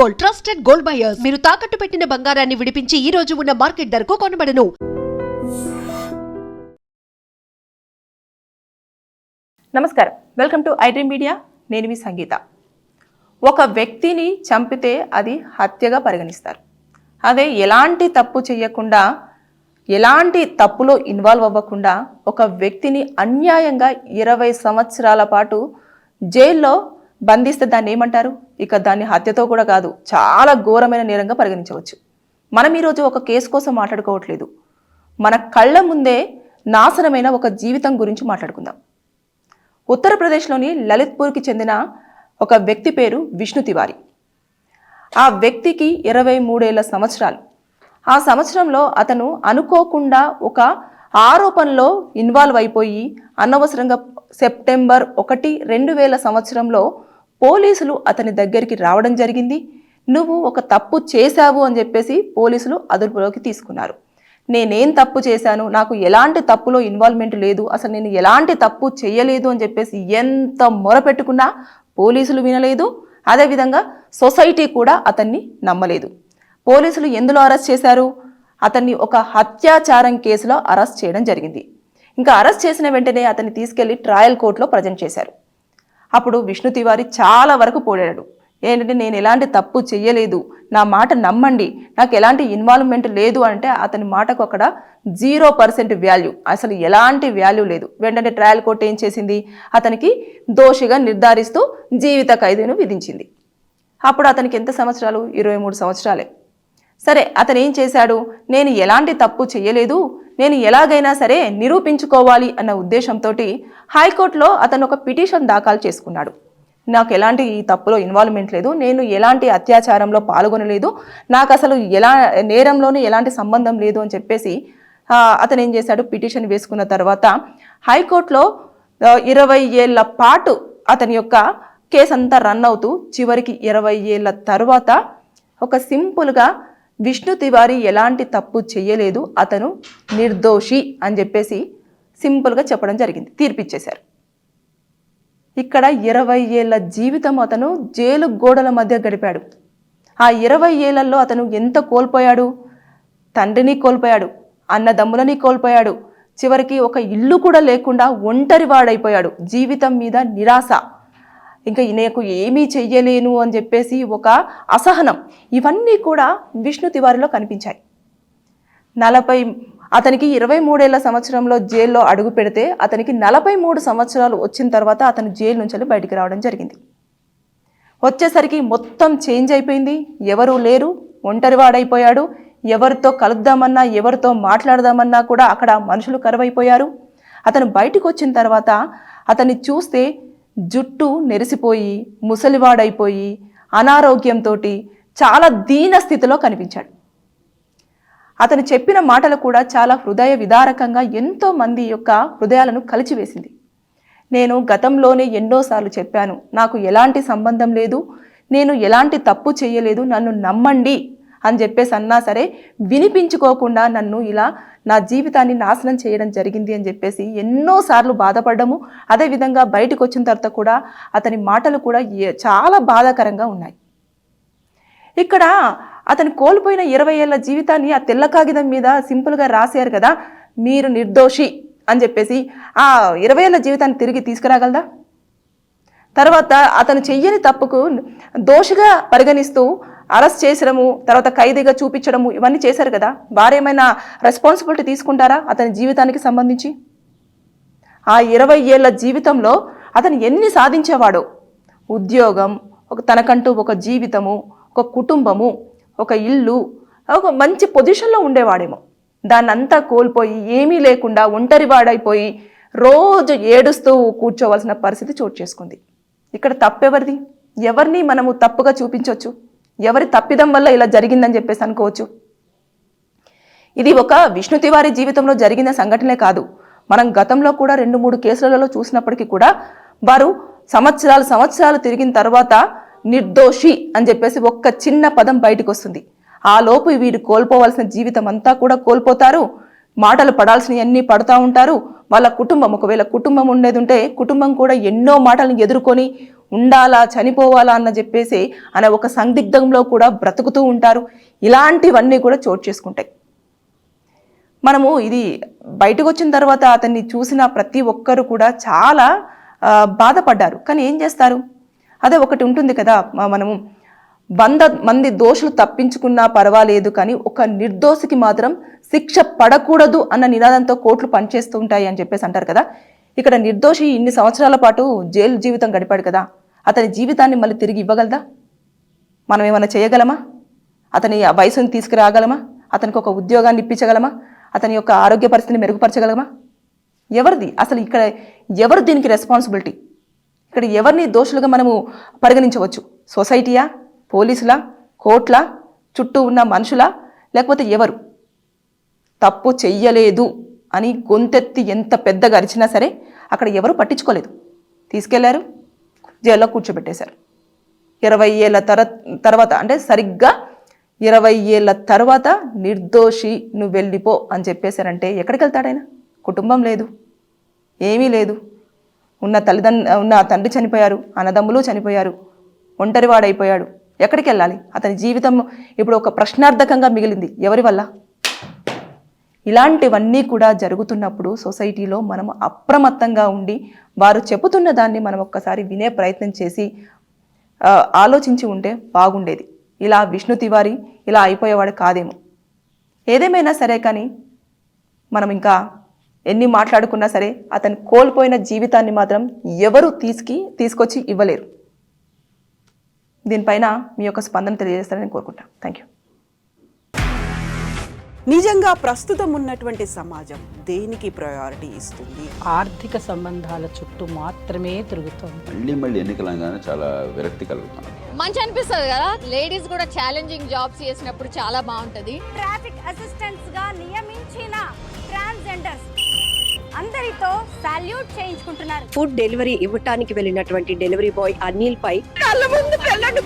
Gold, trusted gold buyers. మీరు తాకట్టు పెట్టిన బంగారాన్ని విడిపించి ఈ రోజు ఉన్న మార్కెట్ ధరకు కొనబడను. నమస్కారం, వెల్కమ్ టు ఐడ్రీమ్ మీడియా. నేను మీ సంగీత. ఒక వ్యక్తిని చంపితే అది హత్యగా పరిగణిస్తారు. అదే ఎలాంటి తప్పు చేయకుండా, ఎలాంటి తప్పులో ఇన్వాల్వ్ అవ్వకుండా ఒక వ్యక్తిని అన్యాయంగా 20 సంవత్సరాల పాటు జైల్లో బంధిస్తే దాన్ని ఏమంటారు? ఇక దాన్ని హత్యతో కూడా కాదు, చాలా ఘోరమైన నేరంగా పరిగణించవచ్చు. మనం ఈరోజు ఒక కేసు కోసం మాట్లాడుకోవట్లేదు, మన కళ్ళ ముందే నాశనమైన ఒక జీవితం గురించి మాట్లాడుకుందాం. ఉత్తరప్రదేశ్లోని లలిత్పూర్కి చెందిన ఒక వ్యక్తి పేరు విష్ణు తివారీ. ఆ వ్యక్తికి 23 ఏళ్ల సంవత్సరాలు. ఆ సంవత్సరంలో అతను అనుకోకుండా ఒక ఆరోపణలో ఇన్వాల్వ్ అయిపోయి అనవసరంగా సెప్టెంబర్ 1, 2000 సంవత్సరంలో పోలీసులు అతని దగ్గరికి రావడం జరిగింది. నువ్వు ఒక తప్పు చేశావు అని చెప్పేసి పోలీసులు అదుపులోకి తీసుకున్నారు. నేనేం తప్పు చేశాను, నాకు ఎలాంటి తప్పులో ఇన్వాల్వ్మెంట్ లేదు, అసలు నేను ఎలాంటి తప్పు చేయలేదు అని చెప్పేసి ఎంత మొరపెట్టుకున్నా పోలీసులు వినలేదు. అదేవిధంగా సొసైటీ కూడా అతన్ని నమ్మలేదు. పోలీసులు ఎందులో అరెస్ట్ చేశారు? అతన్ని ఒక అత్యాచారం కేసులో అరెస్ట్ చేయడం జరిగింది. ఇంకా అరెస్ట్ చేసిన వెంటనే అతన్ని తీసుకెళ్లి ట్రయల్ కోర్టులో ప్రజెంట్ చేశారు. అప్పుడు విష్ణు తివారీ చాలా వరకు పోరాడాడు. ఏంటంటే, నేను ఎలాంటి తప్పు చెయ్యలేదు, నా మాట నమ్మండి, నాకు ఎలాంటి ఇన్వాల్వ్మెంట్ లేదు అంటే అతని మాటకు అక్కడ 0% వాల్యూ, అసలు ఎలాంటి వాల్యూ లేదు. వెంటనే ట్రయల్ కోర్టు ఏం చేసింది? అతనికి దోషిగా నిర్ధారిస్తూ జీవిత ఖైదును విధించింది. అప్పుడు అతనికి ఎంత సంవత్సరాలు? 23 సంవత్సరాలే. సరే, అతను ఏం చేశాడు? నేను ఎలాంటి తప్పు చెయ్యలేదు, నేను ఎలాగైనా సరే నిరూపించుకోవాలి అన్న ఉద్దేశంతో హైకోర్టులో అతను ఒక పిటిషన్ దాఖలు చేసుకున్నాడు. నాకు ఎలాంటి ఈ తప్పులో ఇన్వాల్వ్మెంట్ లేదు, నేను ఎలాంటి అత్యాచారంలో పాల్గొనలేదు, నాకు అసలు నేరంలోనూ ఎలాంటి సంబంధం లేదు అని చెప్పేసి అతను ఏం చేశాడు? పిటిషన్ వేసుకున్న తర్వాత హైకోర్టులో 20 ఏళ్ల పాటు అతని యొక్క కేసు అంతా రన్ అవుతూ చివరికి 20 ఏళ్ల తర్వాత ఒక సింపుల్గా విష్ణు తివారీ ఎలాంటి తప్పు చేయలేదు, అతను నిర్దోషి అని చెప్పేసి సింపుల్గా చెప్పడం జరిగింది. తీర్పిచ్చేశారు. ఇక్కడ 20 ఏళ్ల జీవితం అతను జైలు గోడల మధ్య గడిపాడు. ఆ 20 ఏళ్లలో అతను ఎంత కోల్పోయాడు? తండ్రిని కోల్పోయాడు, అన్నదమ్ములని కోల్పోయాడు, చివరికి ఒక ఇల్లు కూడా లేకుండా ఒంటరివాడైపోయాడు. జీవితం మీద నిరాశ, ఇంకా నాకు ఏమీ చెయ్యలేను అని చెప్పేసి ఒక అసహనం, ఇవన్నీ కూడా విష్ణు తివారీలో కనిపించాయి. అతనికి 23 ఏళ్ల సంవత్సరంలో జైల్లో అడుగు పెడితే అతనికి 43 సంవత్సరాలు వచ్చిన తర్వాత అతను జైలు నుంచి బయటికి రావడం జరిగింది. వచ్చేసరికి మొత్తం చేంజ్ అయిపోయింది. ఎవరూ లేరు, ఒంటరివాడైపోయాడు. ఎవరితో కలుద్దామన్నా, ఎవరితో మాట్లాడదామన్నా కూడా అక్కడ మనుషులు కరువైపోయారు. అతను బయటకు వచ్చిన తర్వాత అతన్ని చూస్తే జుట్టు నెరిసిపోయి, ముసలివాడైపోయి, అనారోగ్యంతో చాలా దీన స్థితిలో కనిపించాడు. అతను చెప్పిన మాటలు కూడా చాలా హృదయ విదారకంగా ఎంతో మంది యొక్క హృదయాలను కలిచివేసింది. నేను గతంలోనే ఎన్నోసార్లు చెప్పాను, నాకు ఎలాంటి సంబంధం లేదు, నేను ఎలాంటి తప్పు చేయలేదు, నన్ను నమ్మండి అని చెప్పేసి అన్నా సరే వినిపించుకోకుండా నన్ను ఇలా నా జీవితాన్ని నాశనం చేయడం జరిగింది అని చెప్పేసి ఎన్నోసార్లు బాధపడ్డము. అదేవిధంగా బయటకు వచ్చిన తర్వాత కూడా అతని మాటలు కూడా చాలా బాధాకరంగా ఉన్నాయి. ఇక్కడ అతను కోల్పోయిన 20 ఏళ్ల జీవితాన్ని ఆ తెల్ల కాగితం మీద సింపుల్గా రాశారు కదా, మీరు నిర్దోషి అని చెప్పేసి. ఆ 20 ఏళ్ల జీవితాన్ని తిరిగి తీసుకురాగలదా? తర్వాత అతను చెయ్యని తప్పుకు దోషిగా పరిగణిస్తూ అరెస్ట్ చేసడము, తర్వాత ఖైదీగా చూపించడము, ఇవన్నీ చేశారు కదా, వారేమైనా రెస్పాన్సిబిలిటీ తీసుకుంటారా అతని జీవితానికి సంబంధించి? ఆ 20 ఏళ్ల జీవితంలో అతను ఎన్ని సాధించేవాడో, ఉద్యోగం, తనకంటూ ఒక జీవితము, ఒక కుటుంబము, ఒక ఇల్లు, ఒక మంచి పొజిషన్లో ఉండేవాడేమో. దాన్నంతా కోల్పోయి ఏమీ లేకుండా ఒంటరివాడైపోయి రోజు ఏడుస్తూ కూర్చోవలసిన పరిస్థితి చోటు చేసుకుంది. ఇక్కడ తప్పెవరిది? ఎవరిని మనము తప్పుగా చూపించవచ్చు? ఎవరి తప్పిదం వల్ల ఇలా జరిగిందని చెప్పేసి అనుకోవచ్చు? ఇది ఒక విష్ణు తివారీ జీవితంలో జరిగిన సంఘటనే కాదు. మనం గతంలో కూడా 2-3 కేసులలో చూసినప్పటికీ కూడా వారు సంవత్సరాలు తిరిగిన తర్వాత నిర్దోషి అని చెప్పేసి ఒక్క చిన్న పదం బయటకు వస్తుంది. ఆ లోపు వీరు కోల్పోవలసిన జీవితం అంతా కూడా కోల్పోతారు. మాటలు పడాల్సినవన్నీ పడుతూ ఉంటారు. వాళ్ళ కుటుంబం, ఒకవేళ కుటుంబం ఉండేది ఉంటే కుటుంబం కూడా ఎన్నో మాటలను ఎదుర్కొని ఉండాలా చనిపోవాలా అన్న చెప్పేసి అనే ఒక సందిగ్ధంలో కూడా బ్రతుకుతూ ఉంటారు. ఇలాంటివన్నీ కూడా చోటు చేసుకుంటాయి. మనము ఇది బయటకు వచ్చిన తర్వాత అతన్ని చూసిన ప్రతి ఒక్కరు కూడా చాలా బాధపడ్డారు. కానీ ఏం చేస్తారు? అదే ఒకటి ఉంటుంది కదా, మనము 100 మంది దోషులు తప్పించుకున్నా పర్వాలేదు కానీ ఒక నిర్దోషికి మాత్రం శిక్ష పడకూడదు అన్న నినాదంతో కోర్టులు పనిచేస్తూ ఉంటాయి అని చెప్పేసి అంటారు కదా. ఇక్కడ నిర్దోషి ఇన్ని సంవత్సరాల పాటు జైలు జీవితం గడిపాడు కదా, అతని జీవితాన్ని మళ్ళీ తిరిగి ఇవ్వగలదా? మనం ఏమైనా చేయగలమా? అతని వయసుని తీసుకురాగలమా? అతనికి ఒక ఉద్యోగాన్ని ఇప్పించగలమా? అతని యొక్క ఆరోగ్య పరిస్థితిని మెరుగుపరచగలమా? ఎవరిది అసలు ఇక్కడ? ఎవరు దీనికి రెస్పాన్సిబిలిటీ? ఇక్కడ ఎవరిని దోషులుగా మనము పరిగణించవచ్చు? సొసైటీయా, పోలీసులా, కోర్టులా, చుట్టూ ఉన్న మనుషులా, లేకపోతే ఎవరు? తప్పు చెయ్యలేదు అని గొంతెత్తి ఎంత పెద్దగా అరిచినా సరే అక్కడ ఎవరు పట్టించుకోలేదు. తీసుకెళ్లారు, జైల్లో కూర్చోబెట్టేశారు. 20 ఏళ్ళ తర్వాత, అంటే సరిగ్గా 20 ఏళ్ళ తర్వాత నిర్దోషి నువ్వు వెళ్ళిపో అని చెప్పేశారంటే ఎక్కడికి వెళ్తాడైనా? కుటుంబం లేదు, ఏమీ లేదు. ఉన్న తండ్రి చనిపోయారు, అన్నదమ్ములు చనిపోయారు, ఒంటరివాడైపోయాడు. ఎక్కడికి వెళ్ళాలి? అతని జీవితం ఇప్పుడు ఒక ప్రశ్నార్థకంగా మిగిలింది. ఎవరి వల్ల? ఇలాంటివన్నీ కూడా జరుగుతున్నప్పుడు సొసైటీలో మనం అప్రమత్తంగా ఉండి వారు చెబుతున్న దాన్ని మనం ఒక్కసారి వినే ప్రయత్నం చేసి ఆలోచించి ఉంటే బాగుండేది. ఇలా విష్ణు తివారీ ఇలా అయిపోయేవాడు కాదేమో. ఏదేమైనా సరే కానీ మనం ఇంకా ఎన్ని మాట్లాడుకున్నా సరే అతను కోల్పోయిన జీవితాన్ని మాత్రం ఎవరు తీసుకొచ్చి ఇవ్వలేరు. దీనిపైన మీ యొక్క స్పందన తెలియజేస్తారని నేను కోరుకుంటాను. Thank you. నిజంగా ప్రస్తుతం ఉన్నటువంటి సమాజం దేనికి ప్రయారిటీ ఇస్తుంది? ఆర్థిక సంబంధాల చుట్టూ మాత్రమే తిరుగుతోంది. మళ్ళీ ఎన్నికలంగానే చాలా విరక్తి కలుగుతున్నాం. మంచి అనిపిస్తుంది కదా, లేడీస్ కూడా ఛాలెంజింగ్ జాబ్స్ చేసినప్పుడు చాలా బాగుంటది. ట్రాఫిక్ అసిస్టెంట్స్ గా నియమించిన ట్రాన్స్జెండర్స్ అందరితో సాల్యూట్ చేయించుకుంటున్నారు. ఫుడ్ డెలివరీ ఇవ్వటానికి వెళ్ళినటువంటి డెలివరీ బాయ్ అనిల్ పై కళ్ళ ముందు పెళ్ళండి